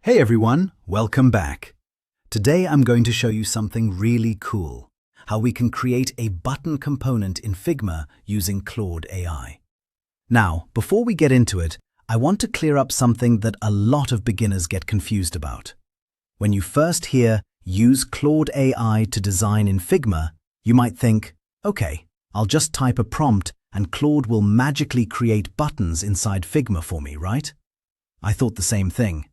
Hey everyone, welcome back. Today I'm going to show you something really cool, how we can create a button component in Figma using Claude AI. Now, before we get into it, I want to clear up something that a lot of beginners get confused about. When you first hear use Claude AI to design in Figma, you might think, okay, I'll just type a prompt and Claude will magically create buttons inside Figma for me, right? I thought the same thing.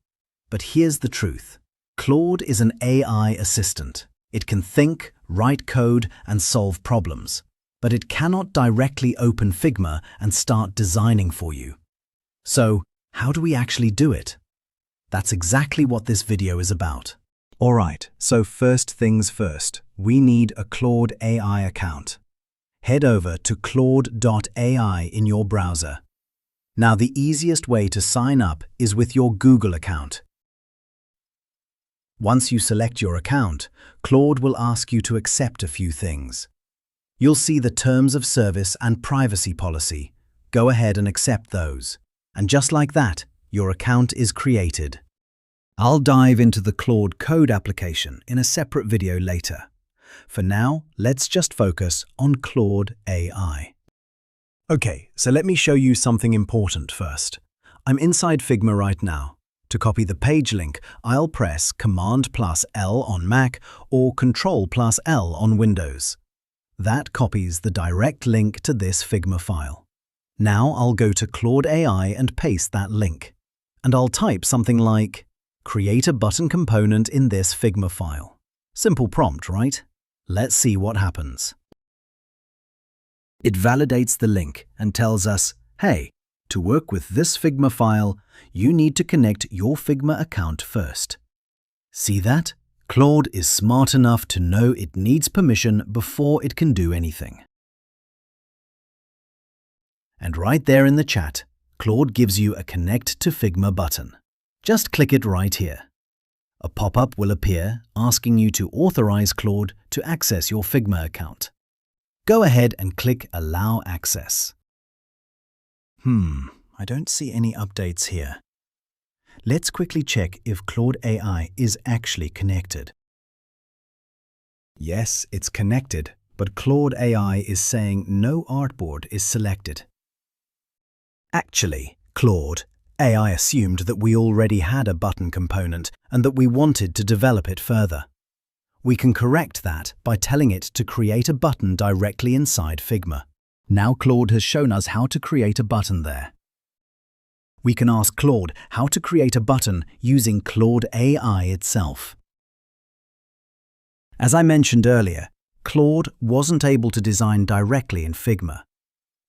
But here's the truth. Claude is an AI assistant. It can think, write code, and solve problems. But it cannot directly open Figma and start designing for you. So, how do we actually do it? That's exactly what this video is about. Alright, so first things first, we need a Claude AI account. Head over to claude.ai in your browser. Now, the easiest way to sign up is with your Google account. Once you select your account, Claude will ask you to accept a few things. You'll see the terms of service and privacy policy. Go ahead and accept those. And just like that, your account is created. I'll dive into the Claude Code application in a separate video later. For now, let's just focus on Claude AI. Okay, so let me show you something important first. I'm inside Figma right now. To copy the page link, I'll press Command+L on Mac or Control+L on Windows. That copies the direct link to this Figma file. Now I'll go to Claude AI and paste that link. And I'll type something like, create a button component in this Figma file. Simple prompt, right? Let's see what happens. It validates the link and tells us, hey, to work with this Figma file, you need to connect your Figma account first. See that? Claude is smart enough to know it needs permission before it can do anything. And right there in the chat, Claude gives you a Connect to Figma button. Just click it right here. A pop-up will appear asking you to authorize Claude to access your Figma account. Go ahead and click Allow Access. I don't see any updates here. Let's quickly check if Claude AI is actually connected. Yes, it's connected, but Claude AI is saying no artboard is selected. Actually, Claude AI assumed that we already had a button component and that we wanted to develop it further. We can correct that by telling it to create a button directly inside Figma. Now Claude has shown us how to create a button there. We can ask Claude how to create a button using Claude AI itself. As I mentioned earlier, Claude wasn't able to design directly in Figma.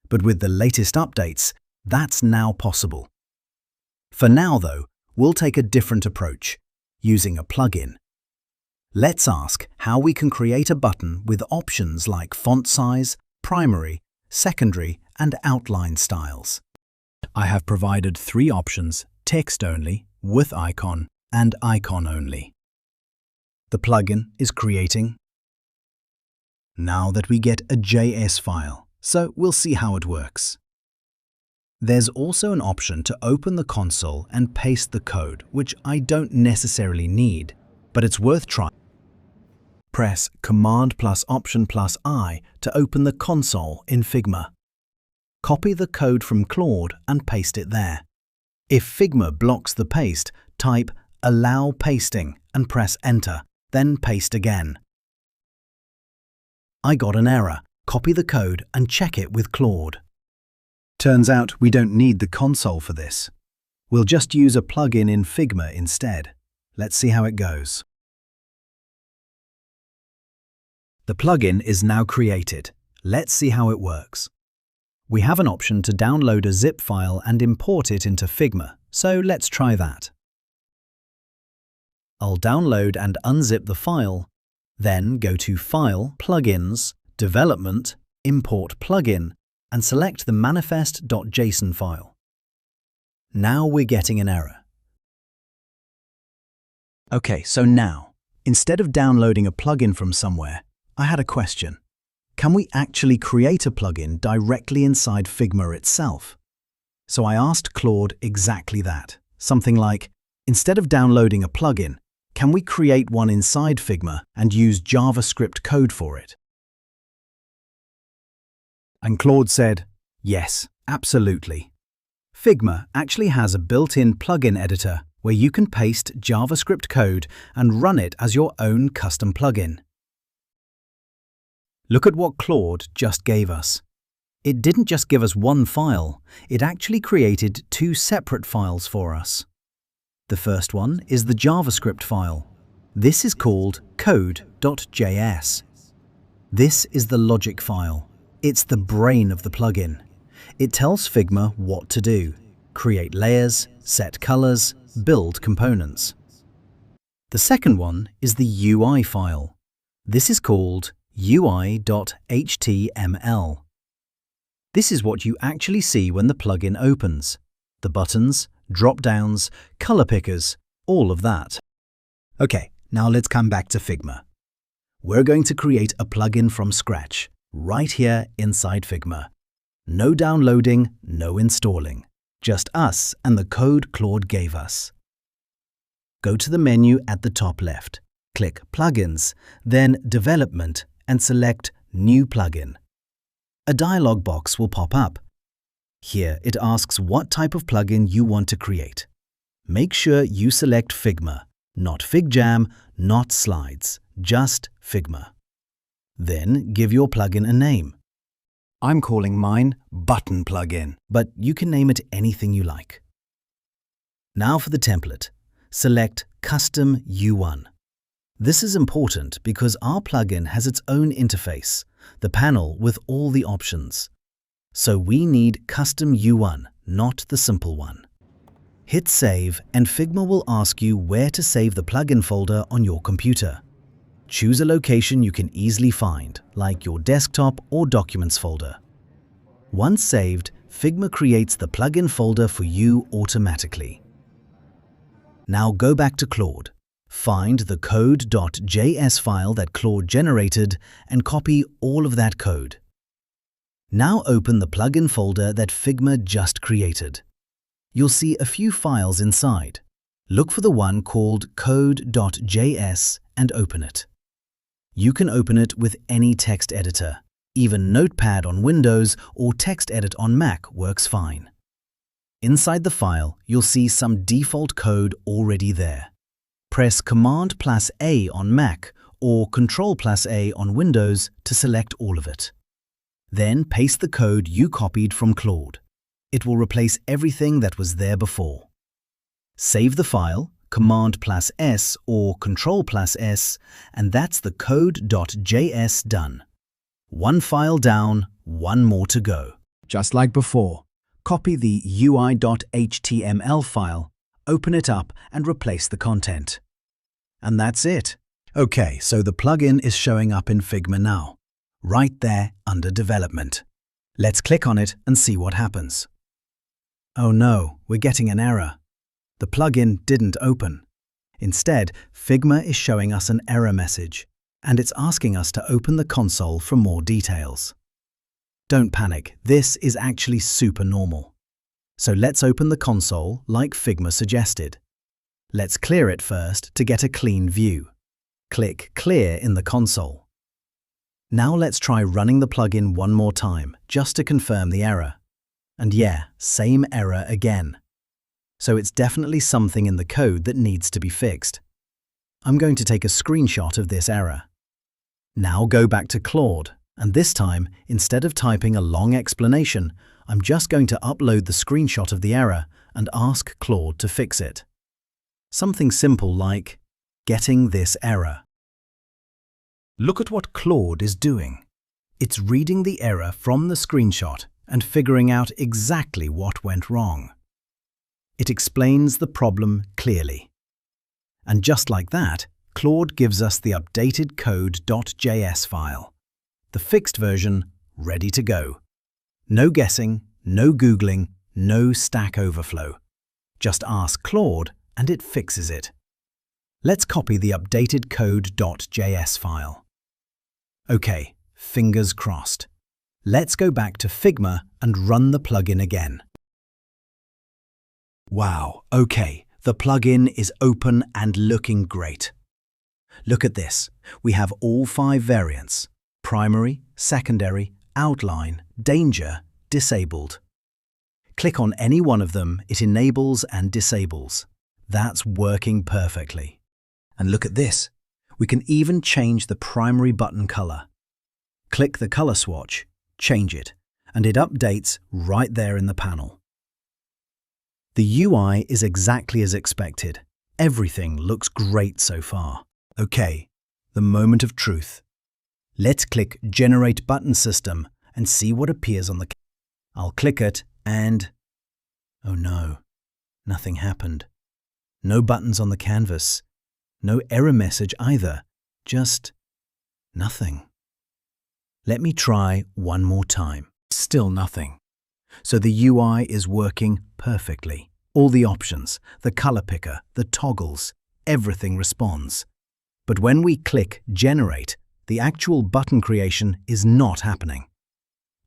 But with the latest updates, that's now possible. For now, though, we'll take a different approach, using a plugin. Let's ask how we can create a button with options like font size, primary, secondary, and outline styles. I have provided three options: text only, with icon, and icon only. The plugin is creating. Now that we get a JS file, so we'll see how it works. There's also an option to open the console and paste the code, which I don't necessarily need, but it's worth trying. Press Command+Option+I to open the console in Figma. Copy the code from Claude and paste it there. If Figma blocks the paste, type Allow Pasting and press Enter, then paste again. I got an error. Copy the code and check it with Claude. Turns out we don't need the console for this. We'll just use a plugin in Figma instead. Let's see how it goes. The plugin is now created. Let's see how it works. We have an option to download a zip file and import it into Figma, so let's try that. I'll download and unzip the file, then go to File, Plugins, Development, Import Plugin, and select the manifest.json file. Now we're getting an error. Okay, so now, instead of downloading a plugin from somewhere, I had a question. Can we actually create a plugin directly inside Figma itself? So I asked Claude exactly that. Something like, Instead of downloading a plugin, can we create one inside Figma and use JavaScript code for it? And Claude said, yes, absolutely. Figma actually has a built-in plugin editor where you can paste JavaScript code and run it as your own custom plugin. Look at what Claude just gave us. It didn't just give us one file, it actually created two separate files for us. The first one is the JavaScript file. This is called code.js. This is the logic file. It's the brain of the plugin. It tells Figma what to do: create layers, set colors, build components. The second one is the UI file. This is called UI.html. This is what you actually see when the plugin opens. The buttons, drop-downs, color pickers, all of that. Okay, now let's come back to Figma. We're going to create a plugin from scratch, right here inside Figma. No downloading, no installing. Just us and the code Claude gave us. Go to the menu at the top left, click Plugins, then Development, and select New Plugin. A dialog box will pop up. Here it asks what type of plugin you want to create. Make sure you select Figma, not FigJam, not Slides, just Figma. Then give your plugin a name. I'm calling mine Button Plugin, but you can name it anything you like. Now for the template. Select Custom U1. This is important because our plugin has its own interface, the panel with all the options. So we need Custom U1, not the simple one. Hit Save and Figma will ask you where to save the plugin folder on your computer. Choose a location you can easily find, like your desktop or Documents folder. Once saved, Figma creates the plugin folder for you automatically. Now go back to Claude. Find the code.js file that Claude generated and copy all of that code. Now open the plugin folder that Figma just created. You'll see a few files inside. Look for the one called code.js and open it. You can open it with any text editor. Even Notepad on Windows or TextEdit on Mac works fine. Inside the file, you'll see some default code already there. Press Command+A on Mac or Control+A on Windows to select all of it. Then paste the code you copied from Claude. It will replace everything that was there before. Save the file, Command+S or Control+S, and that's the code.js done. One file down, one more to go. Just like before, copy the UI.html file, open it up and replace the content. And that's it. Okay, so the plugin is showing up in Figma now, right there under Development. Let's click on it and see what happens. Oh no, we're getting an error. The plugin didn't open. Instead, Figma is showing us an error message, and it's asking us to open the console for more details. Don't panic, this is actually super normal. So let's open the console like Figma suggested. Let's clear it first to get a clean view. Click Clear in the console. Now let's try running the plugin one more time, just to confirm the error. And yeah, same error again. So it's definitely something in the code that needs to be fixed. I'm going to take a screenshot of this error. Now go back to Claude, and this time, instead of typing a long explanation, I'm just going to upload the screenshot of the error and ask Claude to fix it. Something simple like, getting this error. Look at what Claude is doing. It's reading the error from the screenshot and figuring out exactly what went wrong. It explains the problem clearly. And just like that, Claude gives us the updated code.js file. The fixed version, ready to go. No guessing, no Googling, no Stack Overflow. Just ask Claude and it fixes it. Let's copy the updated code.js file. Okay, fingers crossed. Let's go back to Figma and run the plugin again. Wow, okay, The plugin is open and looking great. Look at this. We have all 5 variants: primary, secondary, outline, danger, disabled. Click on any one of them, it enables and disables. That's working perfectly. And look at this. We can even change the primary button color. Click the color swatch, change it, and it updates right there in the panel. The UI is exactly as expected. Everything looks great so far. Okay, the moment of truth. Let's click Generate Button System and see what appears on the canvas. I'll click it and… oh no, nothing happened. No buttons on the canvas. No error message either. Just nothing. Let me try one more time. Still nothing. So the UI is working perfectly. All the options, the color picker, the toggles, everything responds. But when we click Generate, the actual button creation is not happening.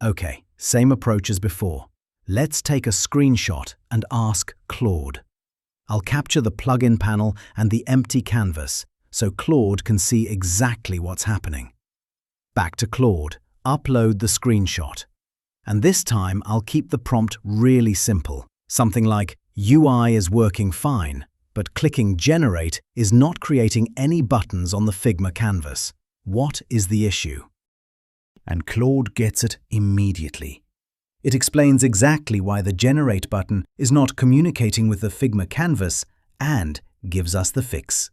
Okay, same approach as before. Let's take a screenshot and ask Claude. I'll capture the plugin panel and the empty canvas so Claude can see exactly what's happening. Back to Claude, upload the screenshot. And this time I'll keep the prompt really simple. Something like, UI is working fine, but clicking Generate is not creating any buttons on the Figma canvas. What is the issue? And Claude gets it immediately. It explains exactly why the Generate button is not communicating with the Figma canvas and gives us the fix.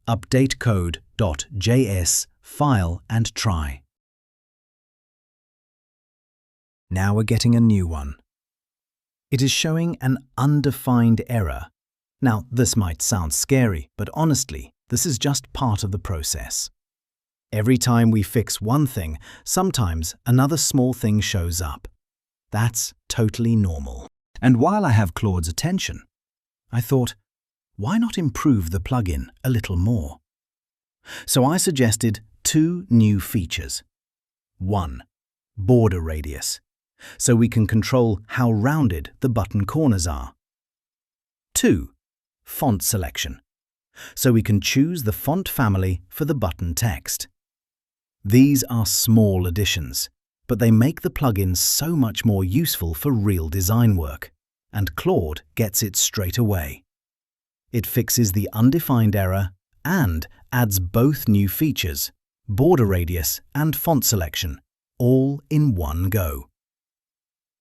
Update code.js, file and try. Now we're getting a new one. It is showing an undefined error. Now, this might sound scary, but honestly, this is just part of the process. Every time we fix one thing, sometimes another small thing shows up. That's totally normal. And while I have Claude's attention, I thought, why not improve the plugin a little more? So I suggested 2 new features. 1. Border radius, so we can control how rounded the button corners are. 2. Font selection, so we can choose the font family for the button text. These are small additions, but they make the plugin so much more useful for real design work, and Claude gets it straight away. It fixes the undefined error and adds both new features, border radius and font selection, all in one go.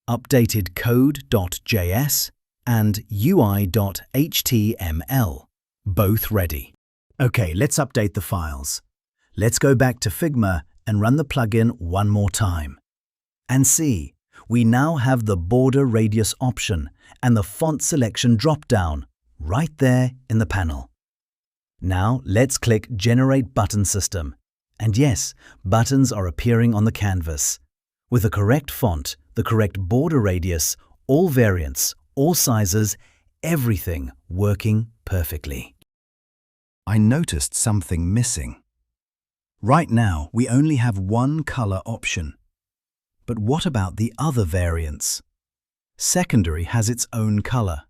Updated code.js and UI.html, both ready. Okay, let's update the files. Let's go back to Figma and run the plugin one more time. And see, we now have the border radius option and the font selection drop-down right there in the panel. Now let's click Generate Button System. And yes, buttons are appearing on the canvas. With the correct font, the correct border radius, all variants, all sizes, everything working perfectly. I noticed something missing. Right now, we only have one color option. But what about the other variants? Secondary has its own color.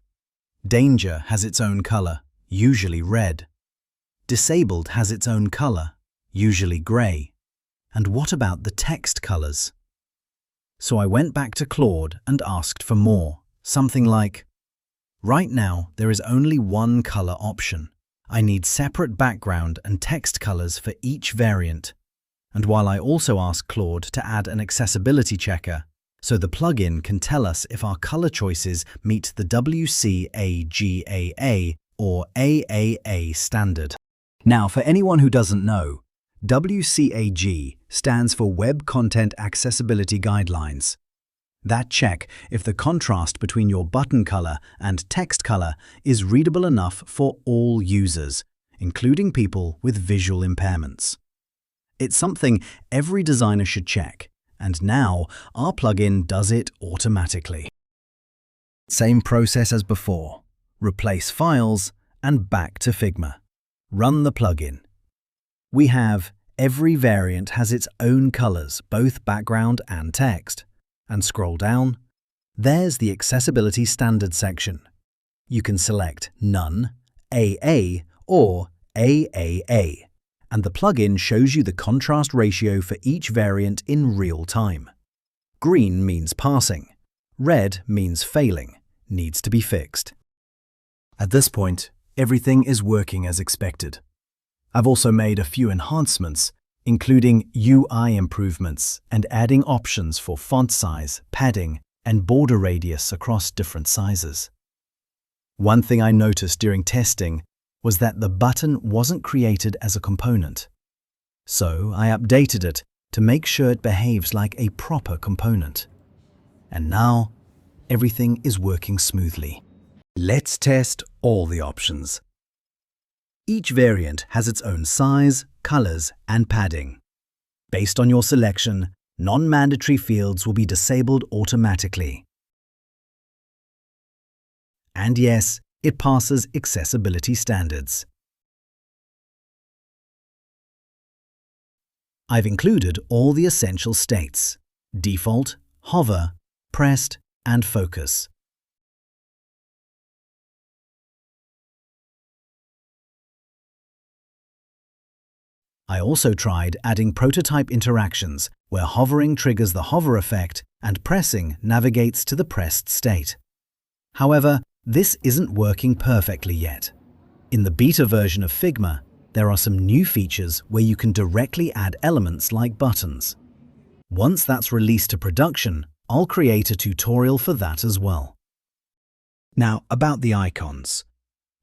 Danger has its own color, usually red. Disabled has its own color, usually gray. And what about the text colors? So I went back to Claude and asked for more, something like, right now there is only one color option. I need separate background and text colors for each variant. And while I also asked Claude to add an accessibility checker, so the plugin can tell us if our color choices meet the WCAGAA or AAA standard. Now, for anyone who doesn't know, WCAG stands for Web Content Accessibility Guidelines. That check if the contrast between your button color and text color is readable enough for all users, including people with visual impairments. It's something every designer should check, and now our plugin does it automatically. Same process as before. Replace files and back to Figma. Run the plugin. We have every variant has its own colors, both background and text. And scroll down. There's the accessibility standard section. You can select None, AA, or AAA, and the plugin shows you the contrast ratio for each variant in real time. Green means passing. Red means failing, needs to be fixed. At this point, everything is working as expected. I've also made a few enhancements, including UI improvements and adding options for font size, padding, and border radius across different sizes. One thing I noticed during testing was that the button wasn't created as a component. So I updated it to make sure it behaves like a proper component. And now, everything is working smoothly. Let's test all the options. Each variant has its own size, colors, and padding. Based on your selection, non-mandatory fields will be disabled automatically. And yes, it passes accessibility standards. I've included all the essential states: default, hover, pressed, and focus. I also tried adding prototype interactions where hovering triggers the hover effect and pressing navigates to the pressed state. However, this isn't working perfectly yet. In the beta version of Figma, there are some new features where you can directly add elements like buttons. Once that's released to production, I'll create a tutorial for that as well. Now, about the icons.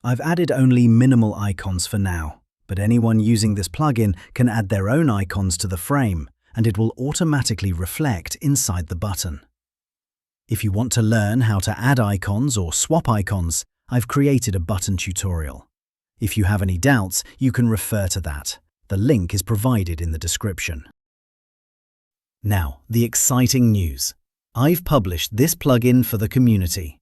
I've added only minimal icons for now, but anyone using this plugin can add their own icons to the frame, and it will automatically reflect inside the button. If you want to learn how to add icons or swap icons, I've created a button tutorial. If you have any doubts, you can refer to that. The link is provided in the description. Now, the exciting news. I've published this plugin for the community.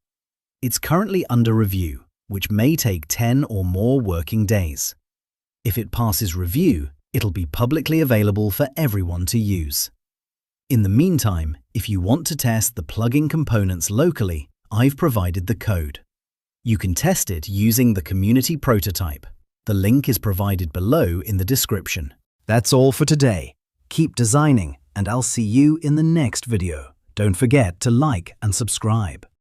It's currently under review, which may take 10 or more working days. If it passes review, it'll be publicly available for everyone to use. In the meantime, if you want to test the plugin components locally, I've provided the code. You can test it using the community prototype. The link is provided below in the description. That's all for today. Keep designing, and I'll see you in the next video. Don't forget to like and subscribe.